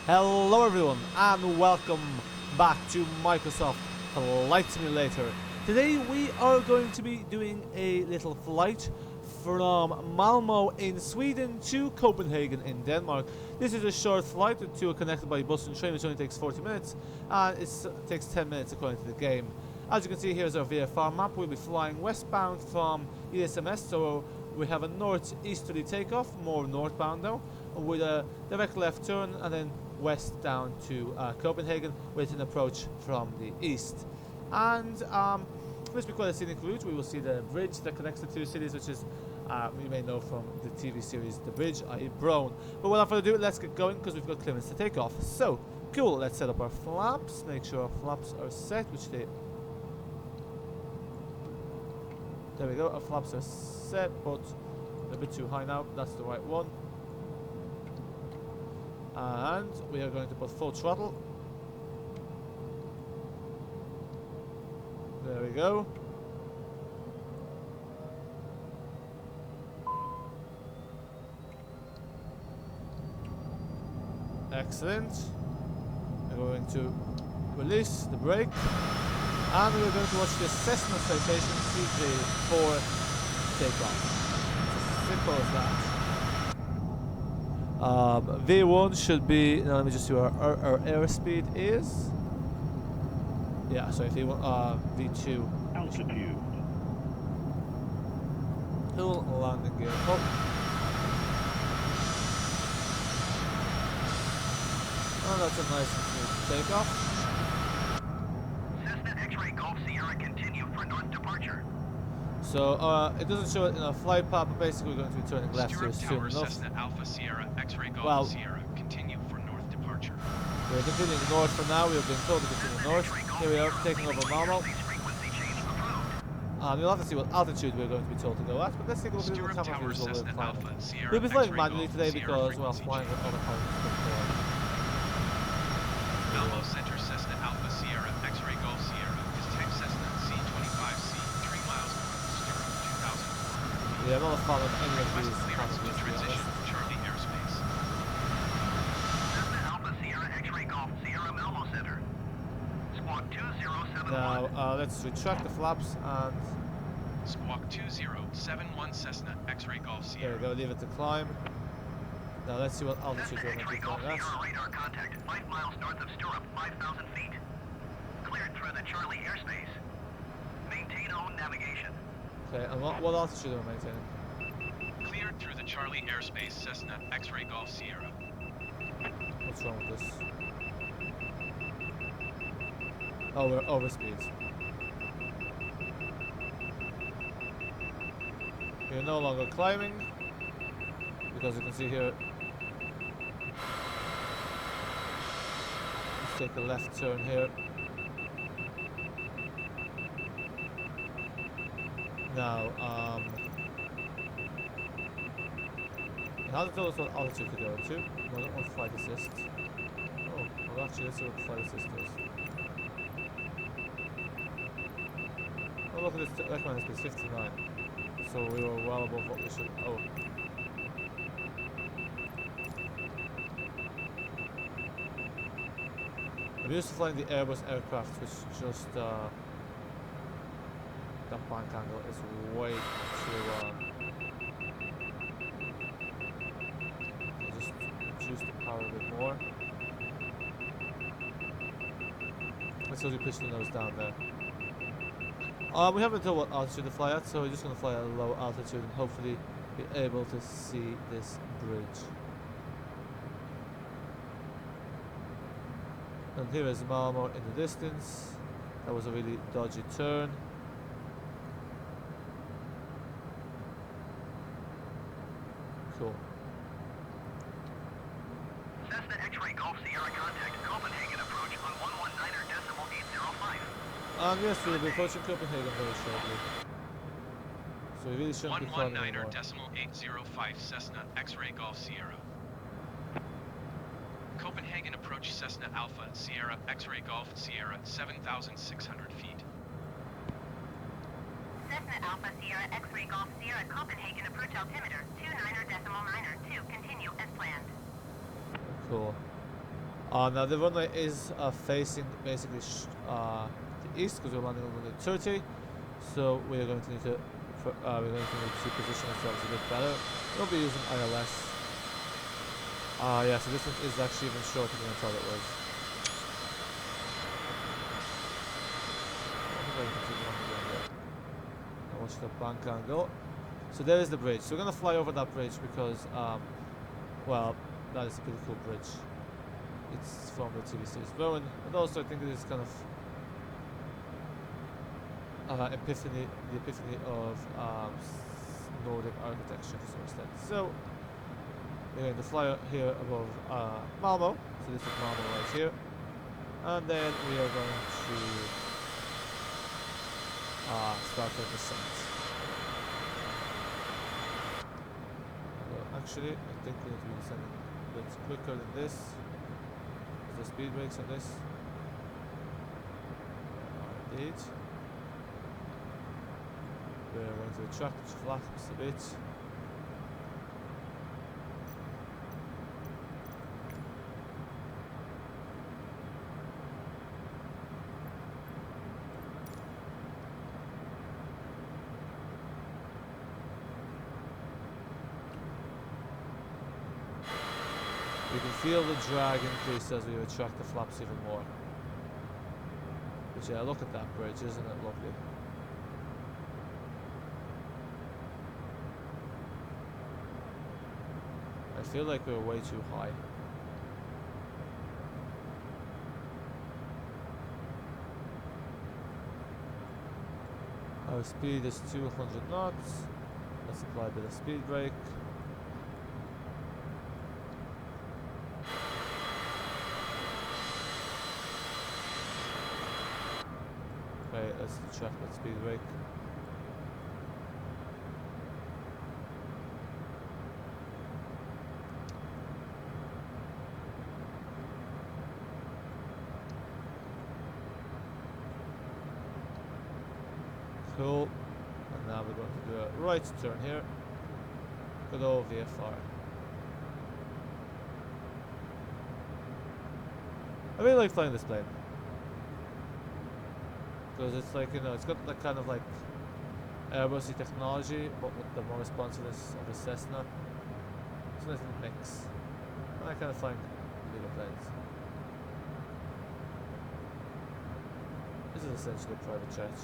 Hello everyone and welcome back to Microsoft Flight Simulator. Today we are going to be doing a little flight from Malmo in Sweden to Copenhagen in Denmark. This is a short flight. The two are connected by bus and train, which only takes 40 minutes and it takes 10 minutes according to the game. As you can see, here's our VFR map. We'll be flying westbound from ESMS, so we have a northeasterly takeoff, more northbound now, with a direct left turn and then west down to Copenhagen with an approach from the east. And this will be quite a scenic route. We will see the bridge that connects the two cities, which is, you may know from the TV series The Bridge, i.e. Brown. But without further ado, let's get going because we've got clearance to take off. So, cool, let's set up our flaps, make sure our flaps are set, which they... There we go, our flaps are set, but a bit too high now. That's the right one. And we are going to put full throttle. There we go. Excellent. We're going to release the brake. And we're going to watch the Cessna Citation CJ4 take off. As simple as that. V1 should be, now let me just see where our airspeed is. Yeah, sorry, V1, V2. Altitude. Full landing gear up. Oh, that's a nice and smooth takeoff. Cessna X-ray Golf Sierra continue for north departure. So, it doesn't show it in our flight path, but basically we're going to be turning left here soon enough. Cessna Alpha Sierra X-ray Golf Sierra continue for north departure. We're continuing north for now. We have been told to continue north. Here we are, taking over Malmo. You'll have to see what altitude we're going to be told to go at, but let's take a look at the camera views while we're flying. We'll be flying manually today because, well, flying with other pilots before. Malmo Center Cessna Alpha Sierra X-ray Golf Sierra is type Cessna C25C, 3 miles north, Stirrup 2004. Yeah, I'm not a fan of any of these clearance to transition honest. Charlie airspace. Cessna Alpha Sierra X-ray Golf Sierra Malmo Center. Squawk 2071. Now, let's retract the flaps and... Squawk 2071 Cessna X-ray Golf There Sierra. we go, leave it to climb. Now let's see what altitude Cessna we're going to X-ray be Golf flying at. Sierra radar contact 5 miles north of Stirrup, 5,000 feet. Cleared through the Charlie airspace. Maintain own navigation. Okay, and what altitude are we maintaining? Cleared through the Charlie airspace Cessna X-ray Golf Sierra. What's wrong with this? Oh, we're over speed. We're no longer climbing, because you can see here. Let's take a left turn here. Now, how to tell us what altitude to go to? No, I don't want flight assist. Oh, well actually let's see what flight assist is. Oh look at this, recommended speed 59. So we were well above what we should. Oh. I'm used to flying the Airbus aircraft, which just that bank angle is way too just reduce the power a bit more. Let's also push the nose down there. We haven't told what altitude to fly at, so we're just going to fly at a low altitude and hopefully be able to see this bridge. And here is Malmo in the distance. That was a really dodgy turn. Cool. Cessna X-ray Golf Sierra contact Copenhagen approach on 119.805. Yes, we'll be approaching Copenhagen very shortly. So we really shouldn't be climbing anymore. 119.805 Cessna X-ray Golf Sierra. Copenhagen approach Cessna Alpha Sierra X-ray Golf Sierra 7,600 feet. Cessna Alpha Sierra X-ray Golf Sierra Copenhagen approach altimeter 29.902. Continue as planned. Cool. Now the runway is facing basically the east because we're landing on runway 30. So we're going to need to position ourselves a bit better. We'll be using ILS. Yeah, so this one is actually even shorter than I thought it was. Now watch the bank angle. So there is the bridge. So we're going to fly over that bridge because, well, that is a pretty cool bridge. It's from the TV series Rowan, and also I think it is kind of the epiphany of Nordic architecture to some extent. So we're going to fly here above Malmo. So this is Malmo right here, and then we are going to start our descent. Actually, I think we need to be descending a bit quicker than this. The speed brakes on this. Indeed. We're going to retract flaps a bit. We can feel the drag increase as we retract the flaps even more. But yeah, look at that bridge, isn't it lovely? I feel like we're way too high. Our speed is 200 knots. Let's apply a bit of speed brake. Okay, let's check that speed brake. Cool. And now we're going to do a right turn here. Good old VFR. I really like flying this plane. Because it's like, you know, it's got that kind of like Airbusy technology, but with the more responsiveness of a Cessna. It's a nice little mix. And I kind of find bigger planes. This is essentially a private jet.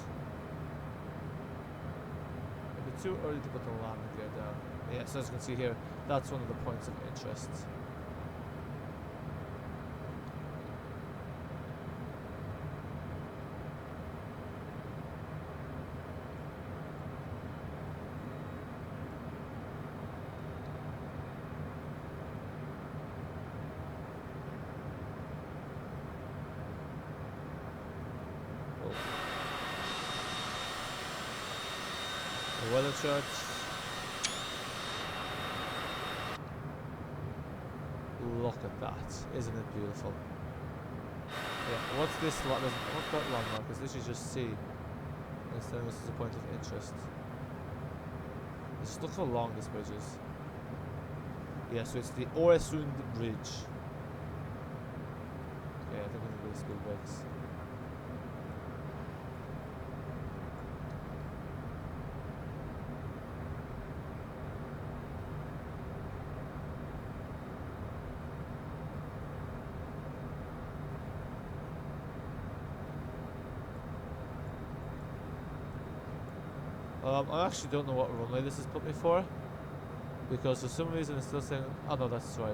Maybe too early to put the landing gear down. Yeah, so as you can see here, that's one of the points of interest. The weather charts. Look at that. Isn't it beautiful? Yeah, what's this? What's that landmark? It's literally just sea. And it's telling us it's a point of interest. Just look how long this bridge is. Yeah, so it's the Oresund Bridge. Okay, I think we need to do speed brakes. I actually don't know what runway this has put me for, because for some reason it's still saying, oh no, that's right.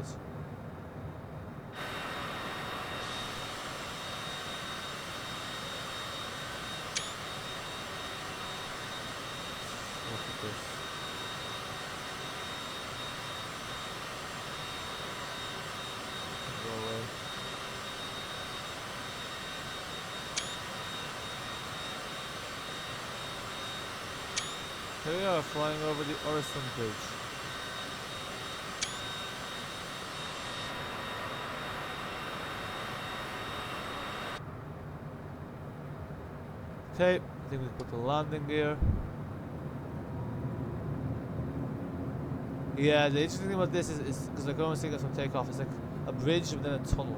Look at this. Go away. Here we are, flying over the Oresund Bridge. Okay, I think we put the landing gear. Yeah, the interesting thing about this is because like I was thinking from takeoff, it's like a bridge within a tunnel.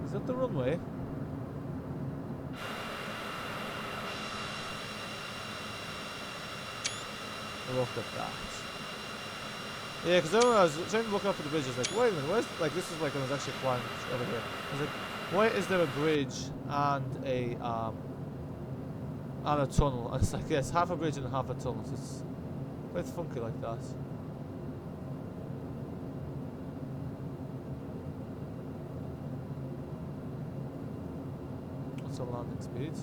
Is that the runway? Look at that. Yeah, because I was trying to look up at the bridge, I was like, wait a minute, where's, like, this is like when I was actually flying over here. I was like, why is there a bridge and a tunnel? And it's like, yes, half a bridge and half a tunnel. So it's quite funky like that. What's our landing speed?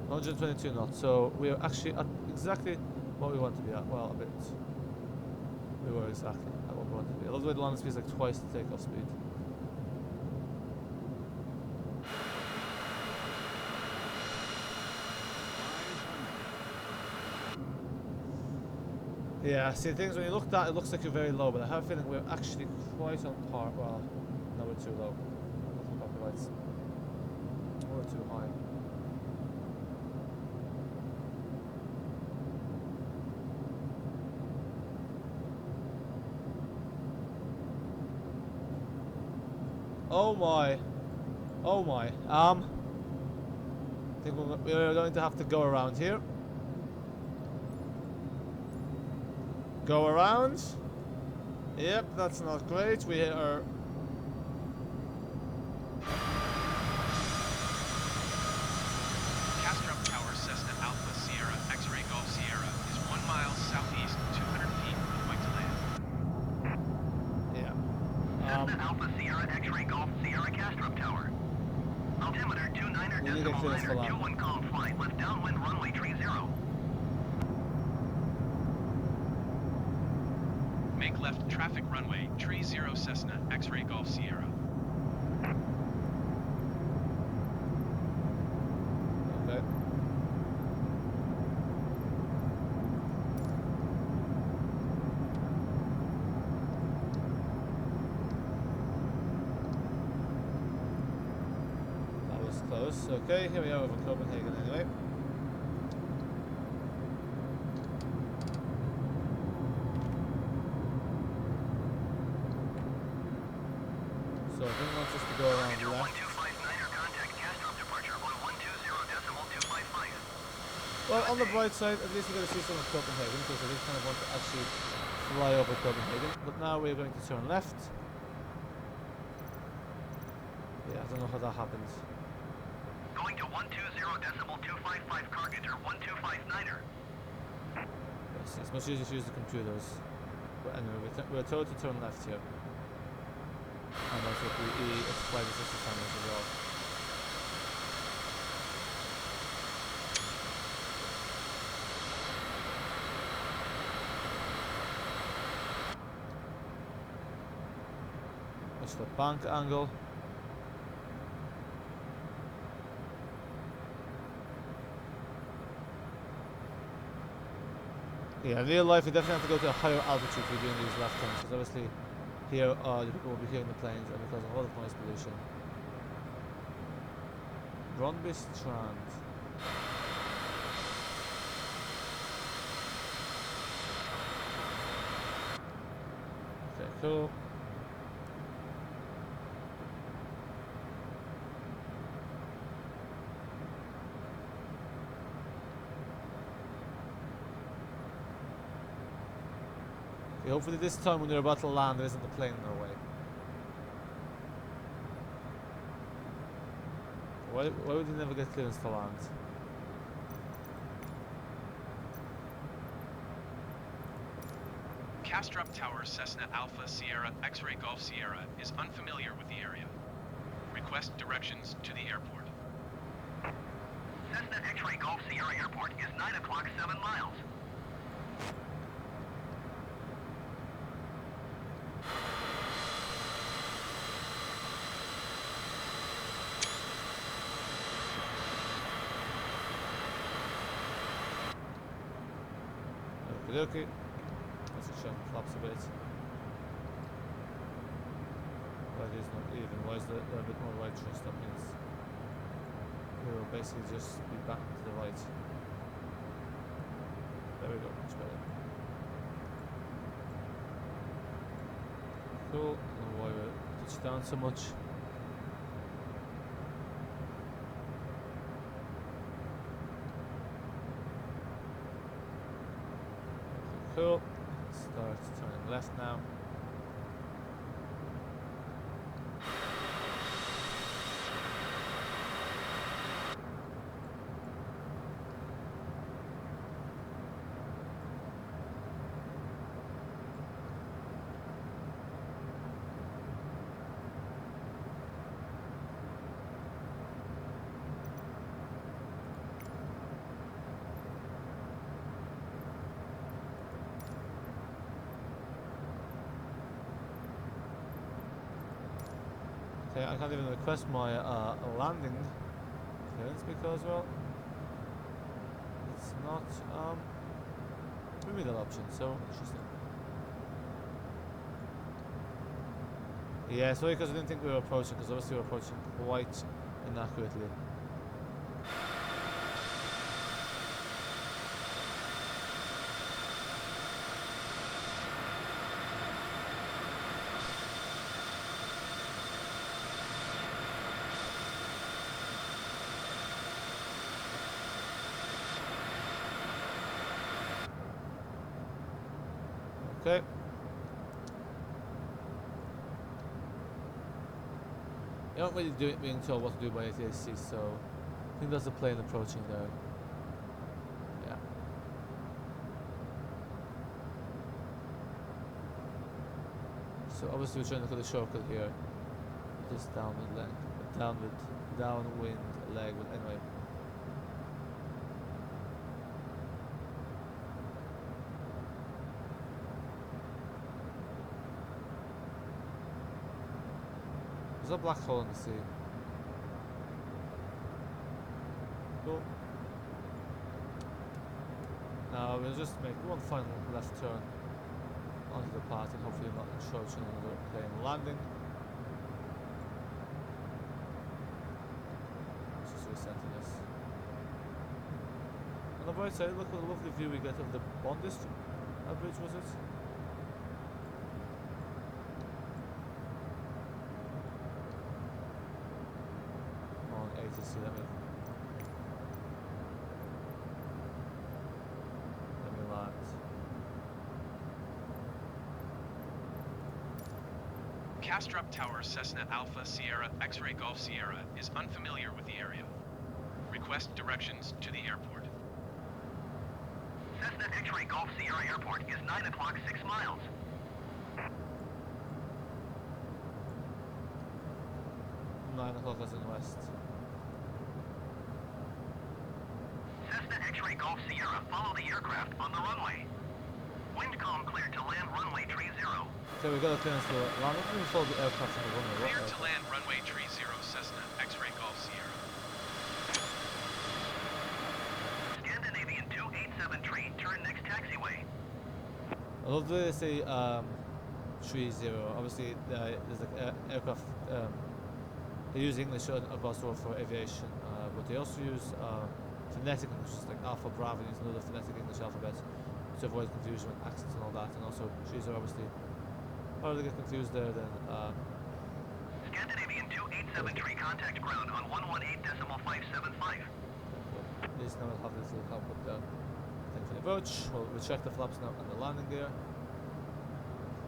$122 knots, so we are actually at exactly what we want to be at. Well, a bit. We were exactly at what we want to be. I love the way the landing speed is like twice the takeoff speed. Yeah, see, the thing is, when you look at that, it looks like you're very low, but I have a feeling we're actually quite on par. Well, no, we're too low. Lights. We're too high. Oh my. Oh my. I think we're going to have to go around here. Go around. Yep, that's not great. We are... Castrop Tower, Cessna Alpha Sierra, X-Ray Golf Sierra is 1 mile southeast, 200 feet, runway to land. Yeah. Cessna Alpha Sierra X-Ray Golf Sierra Castrop Tower. Altimeter 29er We need to decimal clear this for niner, landing. 21 calm flight, left downwind runway 30. Make left traffic runway, 30 Cessna, X-Ray Golf Sierra. Okay. That was close. Okay, here we are over Copenhagen anyway. So I think it wants us to go around left. 1259er contact Castrop departure on 120.255. Well, on the bright side, at least we're going to see some of Copenhagen, because I did kind of want to actually fly over Copenhagen. But now we're going to turn left. Yeah, I don't know how that happened. Going to 120.255 Carpenter 1259er. Yes, it's much easier to use the computers. But anyway, we're told to turn left here. And also if we it's flight assistance cameras as well. That's the bank angle. Yeah, in real life you definitely have to go to a higher altitude if you're doing these left turns, because obviously here the people will be hearing the planes and it causes a lot of noise pollution. Brøndby Strand. Okay, cool. Okay, hopefully this time when you're about to land there isn't a plane in our way. Why would you never get clearance to land? Castrop Tower, Cessna Alpha Sierra, X-Ray Golf Sierra is unfamiliar with the area. Request directions to the airport. Cessna X-Ray Golf Sierra Airport is 9 o'clock 7 miles. Okay. Let's just shut the flaps a bit. Why it is not even? Why is there a bit more right twist? That means we will basically just be back to the right. There we go, much better. Cool. I don't know why we touched down so much. Cool. Start turning left now. Okay, I can't even request my landing clearance because, well, it's not giving me that option, so interesting. Yeah, sorry because I didn't think we were approaching, because obviously we were approaching quite inaccurately. Okay. You don't really being told what to do by ATAC, so I think that's the plane approaching there. Yeah. So obviously we're trying to cut a shortcut here. Just downwind leg, downwind leg, but anyway. There's a black hole in the sea. Cool. Now we'll just make one final left turn onto the path and hopefully not encroach on another plane landing. It's just resetting us. On the right side, look what a lovely view we get of the Bond District. That bridge was it? To see let me land. Castrop Tower Cessna Alpha Sierra X-Ray Golf Sierra is unfamiliar with the area. Request directions to the airport. Cessna X-Ray Golf Sierra Airport is 9 o'clock 6 miles. Nine o'clock as in west. Cessna X-Ray Golf Sierra, follow the aircraft on the runway. Wind calm cleared to land runway 30. Okay, we got a clearance to land. Let me follow the aircraft on the runway. Cleared to land runway 30 Cessna X-Ray Golf Sierra. Scandinavian 287 turn next taxiway. I love that they say 30. Obviously, there's like aircraft. They use English across the world for aviation, but they also use phonetic English, like Alpha Bravo uses another phonetic English alphabet to avoid confusion with accents and all that. And also, trees are obviously harder to get confused there than. Scandinavian 287 contact ground on 118.575. At least now we'll have this little help with the thing for the approach. We'll check the flaps now and the landing gear.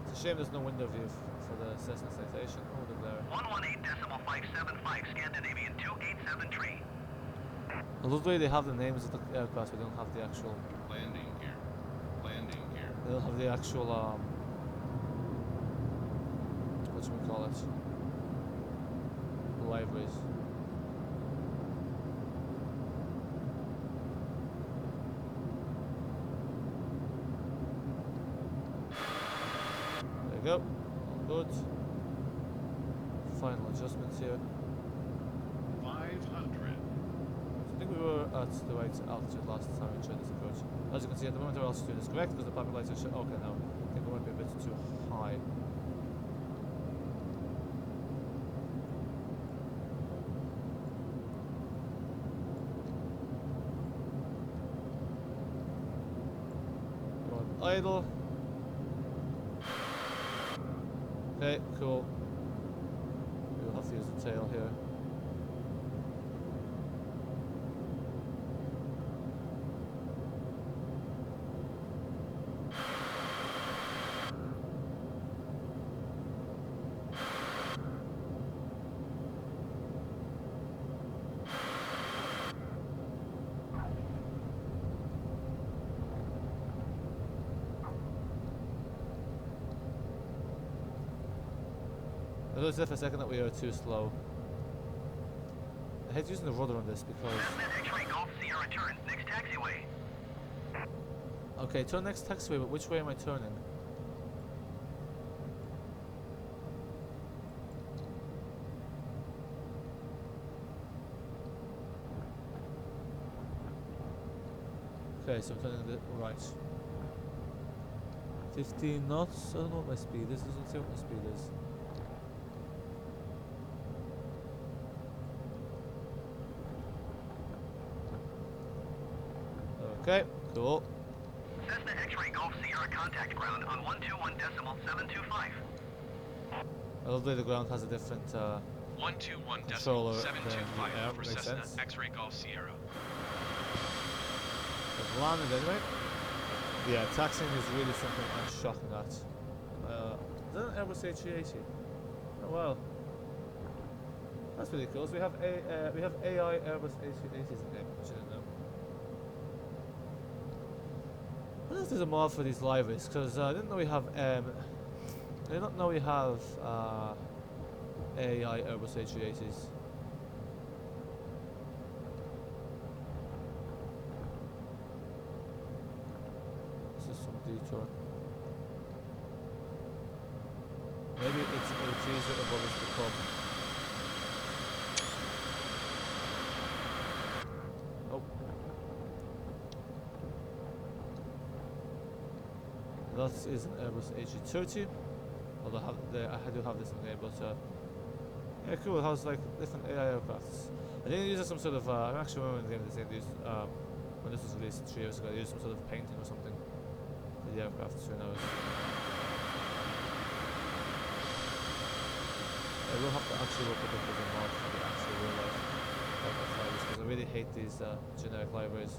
It's a shame there's no window view for the Cessna Citation. Oh, they're there. 118.575 Scandinavian 287. I love the way they have the names of the aircraft, but they don't have the actual. Landing gear. Landing gear. They don't have the actual what should we call it? Libraries. There you go. All good. Final adjustments here. 500. I think we were at the right altitude last time we tried this approach. As you can see, at the moment our altitude is correct because the public lights are showing. Okay, no. I think we might be a bit too high. Go on idle. Okay, cool. We'll have to use the tail here. I noticed there for a second that we are too slow. I hate using the rudder on this because... Cessna X-ray Golf Sierra turn, next taxiway. Okay, turn next taxiway, but which way am I turning? Okay, so I'm turning the right. 15 knots? I don't know what my speed is. It doesn't say what my speed is. Okay, cool. Cessna X-ray Golf Sierra contact ground on 121.725. I love the way the ground has a different controller than the air. 121.725 for Makes Cessna sense. X-ray Golf Sierra. I've landed anyway. Yeah, taxiing is really something I'm shocking at. Is that an Airbus A380? Oh wow. That's really cool. So we have AI Airbus A380s in the game, which I didn't know. I wonder if there's a mod for these libraries, because I didn't know we have I didn't know we have AI Airbus A380s. This is some detour. Maybe it's easier above us to come. Oh. That is an Airbus A330. Although I do have this in there, but yeah, cool. It has like different AI aircrafts. I think they use some sort of. I actually remember in the game they said they used when this was released 3 years ago. They used some sort of painting or something for the aircraft. Who knows? I will have to actually look at the mod for the actual real life aircraft libraries because I really hate these generic libraries.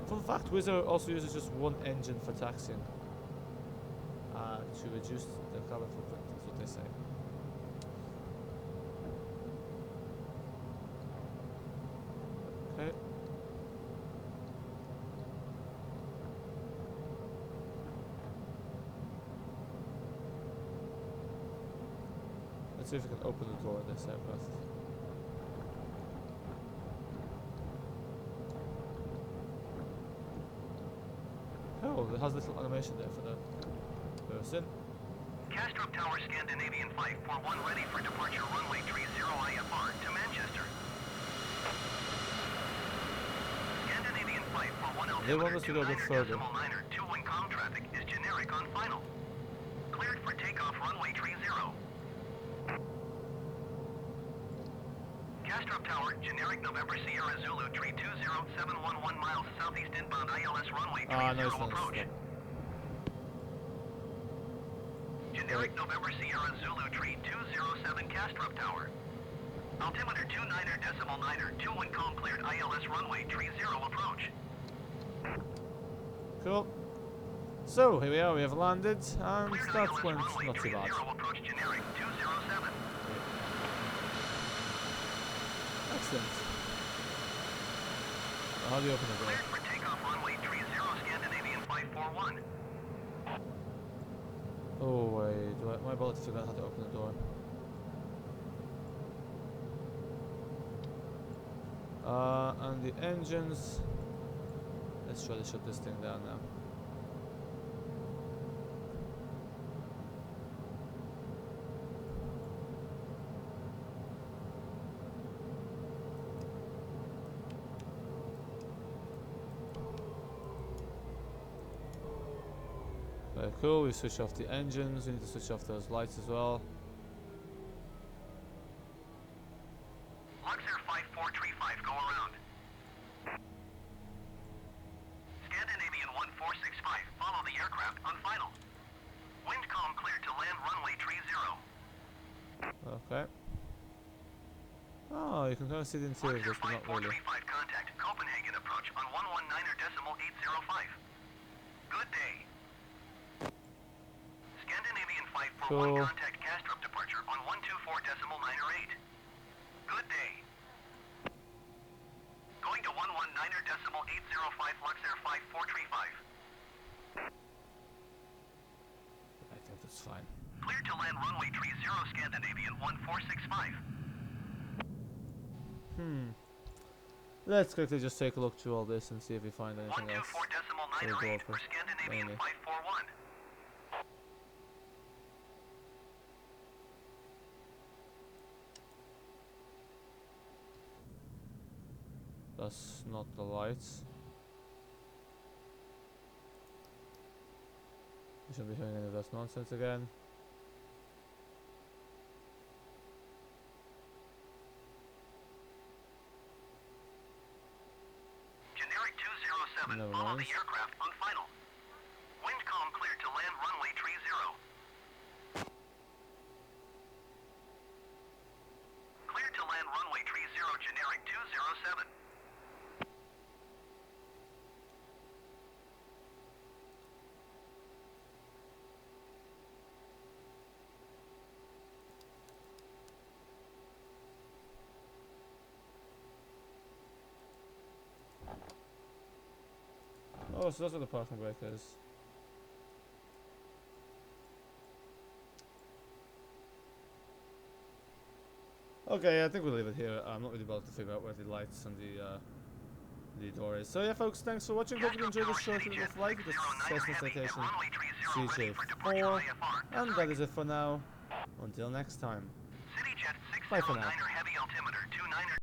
Fun fact, Wizard also uses just one engine for taxiing to reduce the carbon footprint, that's what they say. Okay. Let's see if we can open the door in this aircraft. Oh, it has a little animation there for the person. Castrop Tower Scandinavian Flight 41 ready for departure runway 30 IFR to Manchester. Scandinavian Flight 41 They want us to go a bit further. 2-1 com traffic is generic on final. Cleared for takeoff runway 30. Castrop Tower, generic November Sierra Zulu 320711 miles southeast inbound ILS runway 30 nice. approach. Generic November Sierra Zulu 3207 Castrop Tower. Altimeter 29er.9er, 2-1 com cleared ILS runway 30 approach. Cool. So here we are, we have landed, and Cleared that ILS went runway not too 30 bad. approach generic 207. Excellent. How do you open the door? Cleared for takeoff runway 30 Scandinavian Flight 41. Oh wait, am I about to figure out how to open the door? And the engines. Let's try to shut this thing down now. Very cool, we switch off the engines, we need to switch off those lights as well. Fluxair 5435, go around. Scandinavian 1465, follow the aircraft on final. Wind calm cleared to land runway 30. Okay. Oh, you can kind of see the interior of this, but not really. 5435, contact Copenhagen approach on 119.805. Good day. Scandinavian 541, Cool. contact Kastrup departure on 124.908. Good day. Going to 119.805 Fluxair 5435. I think that's fine. Clear to land runway 30 Scandinavian 1465. Let's quickly just take a look through all this and see if we find anything else. 124.908 for Scandinavian mainly. 541. That's not the lights. We shouldn't be hearing any of this nonsense again. Generic 207, Never follow mind. the aircraft on final. Wind calm cleared to land runway 30. Cleared to land runway 30, generic 207. Oh, so that's what the parking brake is. Okay, I think we'll leave it here. I'm not really about to figure out where the lights and the door is. So yeah, folks, thanks for watching. Hope you enjoyed this short little flight with the Cessna Citation CJ4. And that is it for now. Until next time. CityJet Bye for now. 609er heavy altimeter 29er.